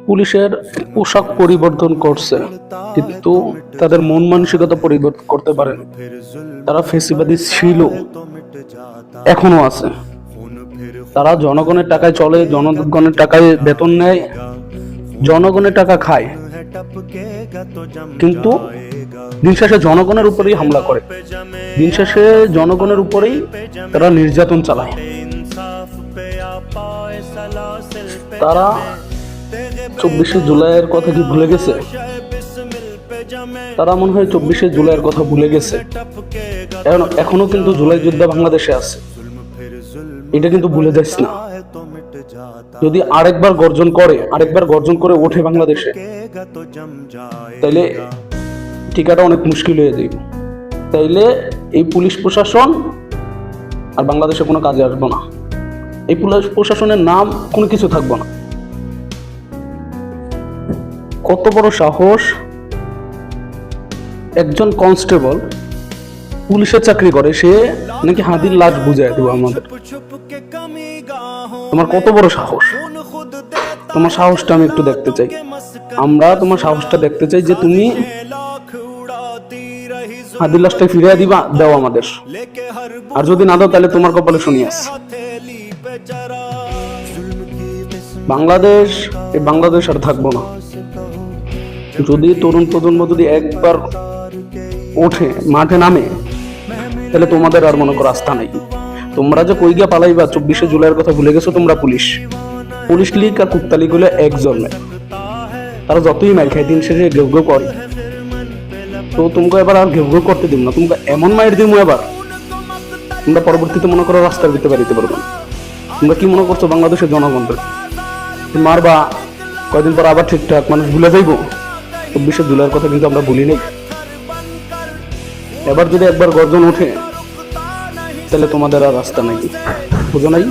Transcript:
পুলিশের পোশাক পরিবর্তন করছে, কিন্তু তাদের মন মানসিকতা পরিবর্তন করতে পারেন। তারা ফেসিবাদী ছিল, এখনো আছে। তারা জনগণের টাকায় চলে, জনগণের টাকায় বেতন নেয়, জনগণের টাকা খায়, কিন্তু দিন শেষে জনগণের উপরেই হামলা করে। দিন শেষে জনগণের উপরেই তারা নির্যাতন চালায়। তারা 24শে জুলাইয়ের কথা কি ভুলে গেছে? তারা মনে হয় 24শে জুলাইয়ের কথা ভুলে গেছে। এখনো কিন্তু জুলাই যোদ্ধা বাংলাদেশে আছে, এটা কিন্তু ভুলে যাস না। যদি আরেকবার গর্জন করে ওঠে বাংলাদেশে, তাইলে টিকাটা অনেক মুশকিল হয়ে যাবে। তাইলে এই পুলিশ প্রশাসন আর বাংলাদেশে কোনো কাজে আসবে না। এই পুলিশ প্রশাসনের নাম কোনো কিছু থাকবে না। কত বড় সাহস! একজন কনস্টেবল পুলিশের চাকরি করে, সে নাকি হাদির লাশ বুঝায় দেবো আমাদের। তোমার কত বড় সাহস! তোমার সাহসটা আমি একটু দেখতে চাই। আমরা তোমার সাহসটা দেখতে চাই যে তুমি হাদির লাশটা ফিরিয়ে দিবা, দাও আমাদের। আর যদি না দাও, তাহলে তোমার কপালে শুনিয়াস। বাংলাদেশ আর থাকবো না। যদি তরুণ প্রজন্ম যদি একবার ওঠে, মাঠে নামে, তাহলে তোমাদের আর মনে করো আস্থা নাই। তোমরা যে কই গিয়া পালাইবা? 24শে জুলাইয়ের কথা ভুলে গেছো তোমরা? পুলিশ লীগ আর কুত্তা লীগ হলে এক জন্মে। তারা যতই মার খায়, দিন শেষে ঘেউ ঘেউ করে। তো তোমাকে এবার আর ঘেউ ঘেউ করতে দিব না। তোমাকে এমন মায়ের দিব এবার, তোমরা পরবর্তীতে মনে করো রাস্তার ভিতরে বাড়িতে পারবে না। তোমরা কি মনে করছো বাংলাদেশের জনগণদের মারবা, কয়দিন পর আবার ঠিকঠাক মানুষ ভুলে যাইবো? 24শে জুলাইয়ের কথা কিন্তু আমরা ভুলি নাই। এবার যদি একবার গর্জন ওঠে, তাহলে তোমাদের আর রাস্তা নাই, বুঝো নাই?